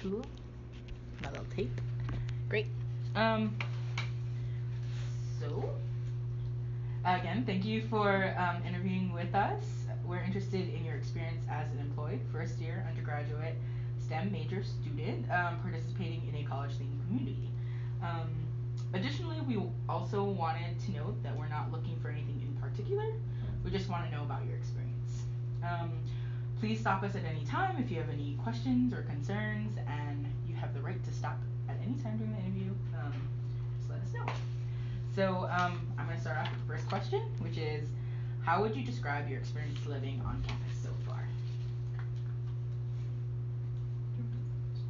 Cool. My little tape. Great. So, again, thank you for interviewing with us. We're interested in your experience as an employed first year undergraduate STEM major student participating in a college themed community. Um, Additionally, we also wanted to note that we're not looking for anything in particular. We just want to know about your experience. Please stop us at any time if you have any questions or concerns, and you have the right to stop at any time during the interview. Just let us know. So I'm going to start off with the first question, which is, how would you describe your experience living on campus so far?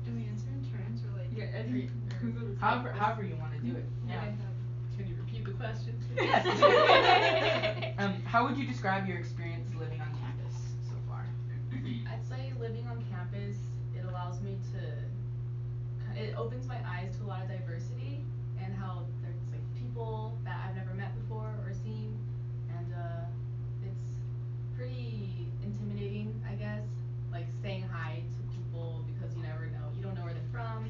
Do we answer in turns or like? Yeah, However you want to do it. Yeah. Can you repeat the question? Yes. How would you describe your experience living on campus so far? I'd say living on campus, it allows me to, it opens my eyes to a lot of diversity and how there's like people that I've never met before or seen, and it's pretty intimidating, I guess, like saying hi to people because you never know, you don't know where they're from.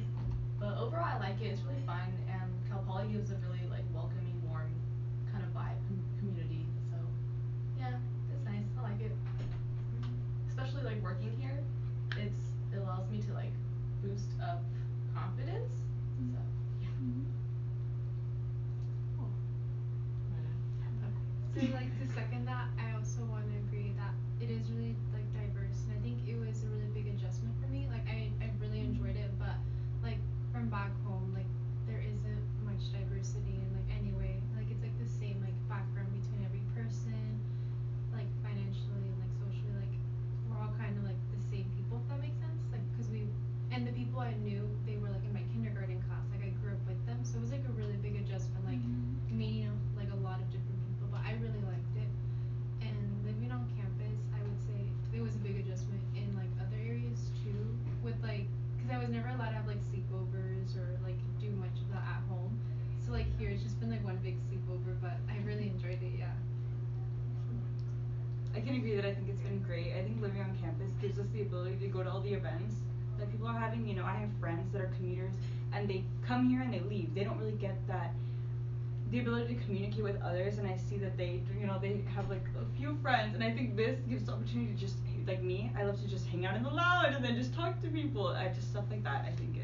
But overall, I like it. It's really fun, and Cal Poly gives a really like welcoming, warm kind of vibe community. So yeah, it's nice. I like it. Especially like working here, it allows me to like boost up confidence. So yeah. Cool. So like to second that, I also want to agree that it is really like diverse, and I think it was a really big adjustment for me. Like I really enjoyed it, but like from back home, like there isn't much diversity in like any way. Like it's like the same like background between every person, like financially and like socially, like we're all kind of like the same people, if that makes sense. Like because and the people I knew, they were like in my kindergarten class. Like I grew up with them, so it was like a really big adjustment, like meeting like a lot of different people. But I really liked it. And living on campus, I would say it was a big adjustment in like other areas too. With like, because I was never allowed to have like sleepovers or like do much of that at home. So like here, it's just been like one big sleepover, but I really enjoyed it. Yeah. I can agree that I think it's been great. I think living on campus gives us the ability to go to all the events that people are having. You know, I have friends that are commuters and they come here and they leave. They don't really get that, the ability to communicate with others, and I see that they, you know, they have like a few friends, and I think this gives the opportunity to just, like me, I love to just hang out in the lounge and then just talk to people. I just, stuff like that, I think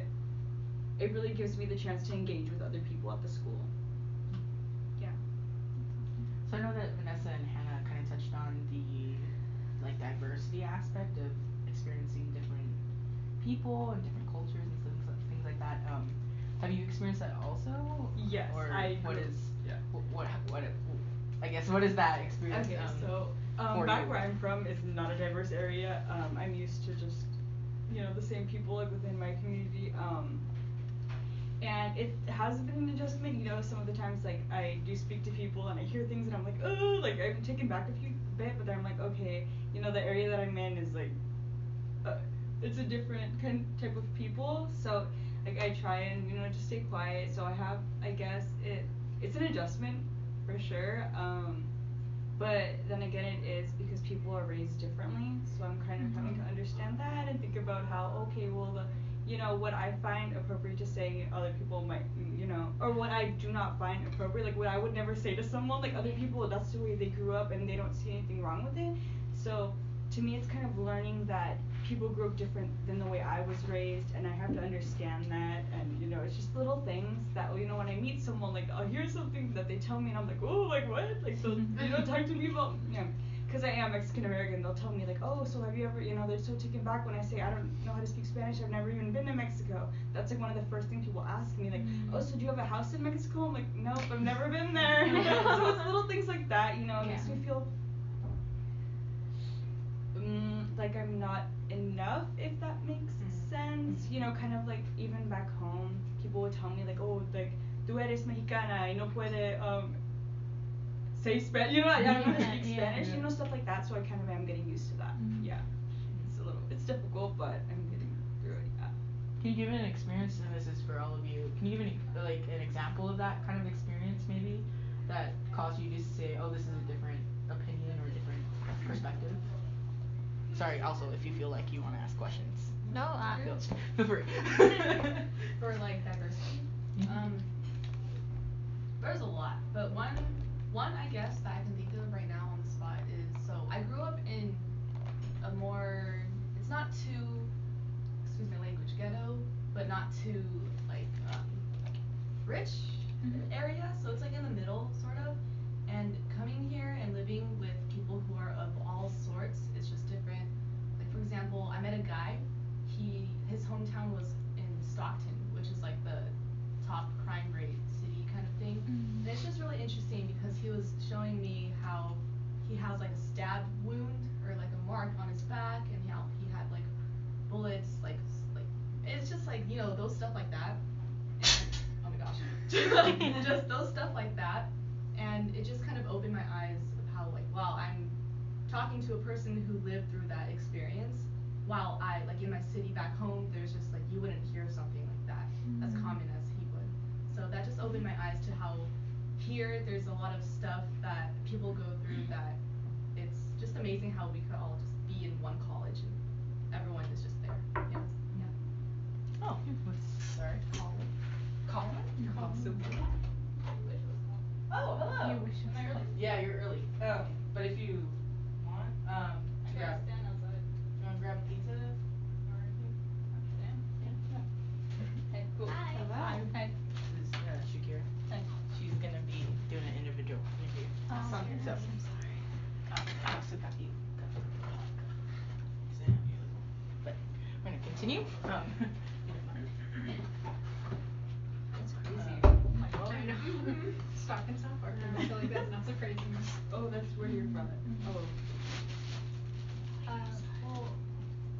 it really gives me the chance to engage with other people at the school. Yeah. So I know that Vanessa and Hannah kind of touched on the like diversity aspect of experiencing different people and different cultures and things like that. Have you experienced that also? Yes, Or I what grew- is yeah. what I guess what is that experience? Okay, so for back you? where I'm from is not a diverse area. I'm used to just, you know, the same people like within my community. And it has been an adjustment, you know, some of the times like I do speak to people and I hear things and I'm like, oh, like I'm taken back a bit, but then I'm like, okay, you know, the area that I'm in is like, it's a different type of people, so like I try and, you know, just stay quiet. So I guess it's an adjustment for sure. But then again, it is because people are raised differently, so I'm kind of having to understand that and think about how, okay, well, you know, what I find appropriate to say, other people might, you know, or what I do not find appropriate, like what I would never say to someone, like other people, that's the way they grew up and they don't see anything wrong with it. So to me, it's kind of learning that people grew up different than the way I was raised, and I have to understand that. And you know, it's just little things that, you know, when I meet someone, like I'll hear something that they tell me and I'm like, oh, like what, like, so you know, talk to me about, yeah, because I am Mexican American. They'll tell me like, oh, so have you ever, you know, they're so taken back when I say I don't know how to speak Spanish, I've never even been to Mexico. That's like one of the first things people ask me, like, oh, so do you have a house in Mexico? I'm like, nope, I've never been there. So it's little things like that, you know, it makes me feel like I'm not enough, if that makes sense. You know, kind of like even back home, people would tell me like, oh, like, tú eres mexicana y no puede say Spanish, you know, I don't know how to speak Spanish, you know, stuff like that. So I kind of am getting used to that. Yeah, it's difficult, but I'm getting through it. Yeah. Can you give an experience, and this is for all of you, can you give like an example of that kind of experience maybe that caused you to say, oh, this is a different opinion or a different perspective? Sorry, also, if you feel like you want to ask questions. No, Feel free. For like diversity. Mhm. There's a lot, but one I guess that I can think of right now on the spot is, so I grew up in a more, it's not too, excuse my language, ghetto, but not too like rich area, so it's like in the middle sort of. And coming here and living with people who are of all sorts, it's just different. Like for example, I met a guy, his hometown was in Stockton, which is like the top crime rate city kind of thing. And it's just really interesting because he was showing me how he has like a stab wound or like a mark on his back, and how he had like bullets, like it's just like, you know, those stuff like that. And oh my gosh. Just those stuff like that. And it just kind of opened my eyes of how like, wow, I'm talking to a person who lived through that experience, while I, like in my city back home, there's just like, you wouldn't hear something like that as common as he would. So that just opened my eyes to how here there's a lot of stuff that people go through, that it's just amazing how we could all just be in one college and everyone is just there. Yeah. Yeah. Oh, sorry. Colin? Possibly. Oh, hello. You wish Am I us early? Yeah, you're early. But if you want, to grab. stand outside. You wanna grab pizza or anything? Yeah. Hey, cool. Hi. Hi. Hi. This is Shakira. Hi. She's gonna be doing an individual interview. Awesome. So, I'm sorry. I'll sit back you. Sit down, you're little. But we're gonna continue. That's crazy. Oh my god. I know. Stockton, South Park. I feel like that's not surprising. Oh, that's where you're from. Oh. Well,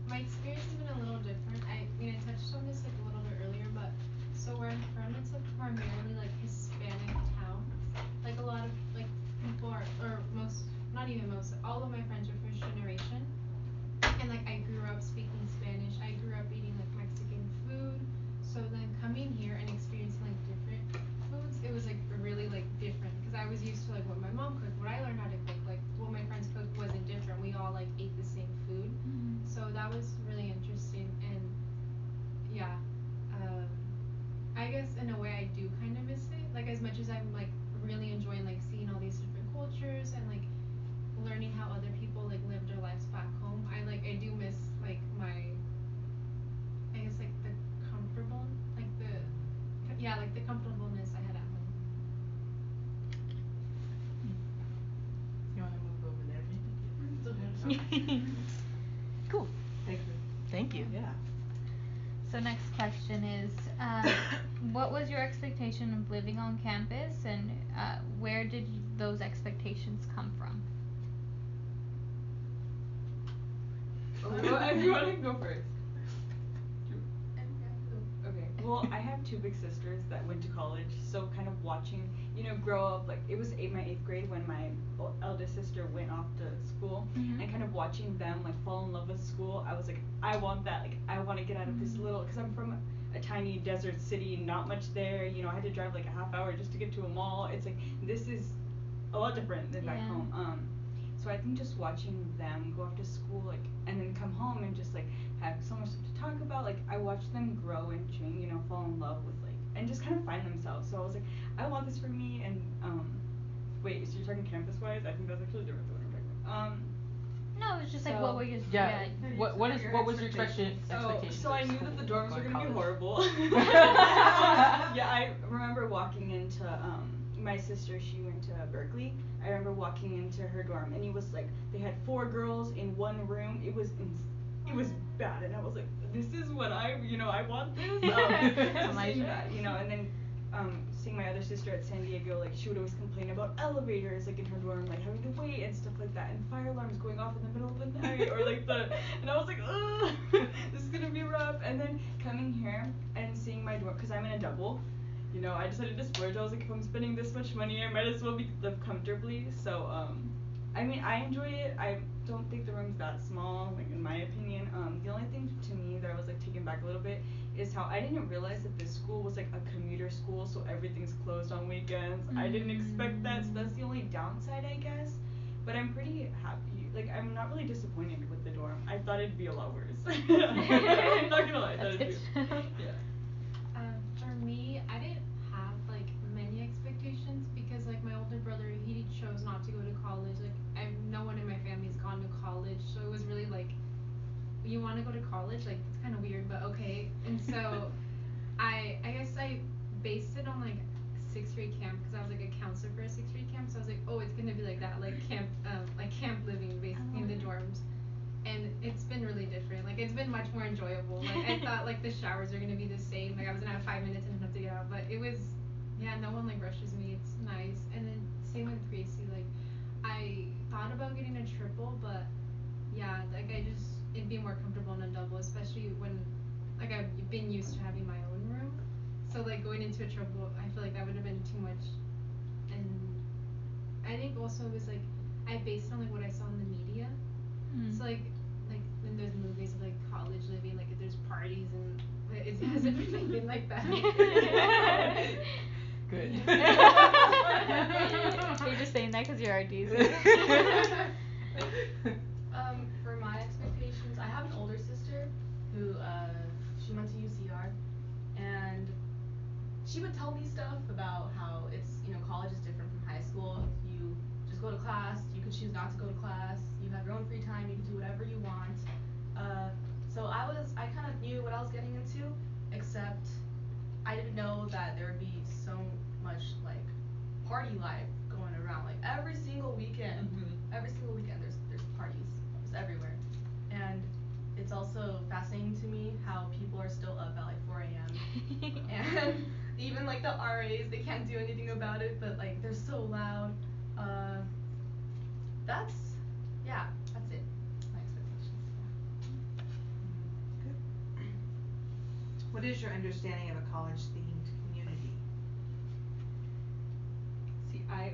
my experience has been a little different. I mean, I touched on this like a little bit earlier, but so where I'm from, it's a primarily like Hispanic town. Like a lot of like people are, or most, not even most, all of my friends are first generation. And like I grew up speaking Spanish. I grew up eating like Mexican food. So then coming here and experiencing like different foods, it was like really like different, because I was used to like what my mom cooked, what I learned how to cook, like what my friends cooked wasn't different. We all like ate the same food. So that was really interesting. And yeah, I guess in a way I do kind of miss it. Like as much as I'm like really enjoying like seeing all these different cultures and like learning how other people like live their lives back home, I do miss like my, I guess like the comfortable, like the comfortableness I had at home. You wanna move over there maybe? Cool. Thank you, yeah. So next question is, what was your expectation of living on campus, and where did those expectations come from? If you wanna go first. Okay. Well, I have two big sisters that went to college, so kind of watching, you know, grow up, like it was my 8th grade when my eldest sister went off to school, and kind of watching them like fall in love with school. I was like, I want that, like I want to get out of this little, because I'm from a tiny desert city, not much there, you know, I had to drive like a half hour just to get to a mall. It's like, this is a lot different than back home. So I think just watching them go off to school, like, and then come home and just like have so much stuff to talk about, like I watched them grow and change, you know, fall in love with like, and just kind of find themselves. So I was like, I want this for me. And wait, so you're talking campus wise? I think that's actually different than what I'm talking about. No, it's just like So- what were your Yeah. What was your expectation? Oh, so I knew that the dorms were gonna be college? horrible. Yeah, I remember walking into my sister, she went to Berkeley. I remember walking into her dorm, and it was like they had 4 girls in one room. It was bad, and I was like, this is what I want this. So seeing that, you know, and then seeing my other sister at San Diego, like she would always complain about elevators, like in her dorm, like having to wait and stuff like that, and fire alarms going off in the middle of the night, or like and I was like, ugh, this is gonna be rough. And then coming here and seeing my dorm, because I'm in a double, you know, I decided to splurge. I was like, if I'm spending this much money, I might as well live comfortably. So I mean, I enjoy it. I don't think the room's that small, like in my opinion. The only thing to me that I was like taken back a little bit is how I didn't realize that this school was like a commuter school, so everything's closed on weekends. I didn't expect that, so that's the only downside, I guess. But I'm pretty happy. Like, I'm not really disappointed with the dorm. I thought it'd be a lot worse. I'm not gonna lie. college, like it's kind of weird, but okay. And so I guess I based it on like sixth grade camp because I was like a counselor for a sixth grade camp, so I was like, oh, it's gonna be like that, like camp living basically in the dorms. And it's been really different. Like it's been much more enjoyable. Like I thought like the showers are gonna be the same. Like I was gonna have 5 minutes and have to get out, but it was, yeah, no one like rushes me. It's nice. And then same with Gracie. Like I thought about getting a triple, but yeah, like I just it'd be more comfortable in a double, especially when like I've been used to having my own room. So like going into a triple, I feel like that would have been too much. And I think also it was like I based it on like what I saw in the media. So like when there's movies of like college living, like if there's parties and it has everything been like that. Good. You're just saying that 'cause you're RDs. For my expectations, I have an older sister who she went to UCR, and she would tell me stuff about how it's, college is different from high school. You just go to class, you can choose not to go to class, you have your own free time, you can do whatever you want. So I kind of knew what I was getting into, except I didn't know that there would be so much like party life going around. Like every single weekend there's parties just everywhere. And it's also fascinating to me how people are still up at like 4 a.m. and even like the RAs, they can't do anything about it, but like they're so loud. That's it. My expectations. Good. What is your understanding of a college themed community? See, can I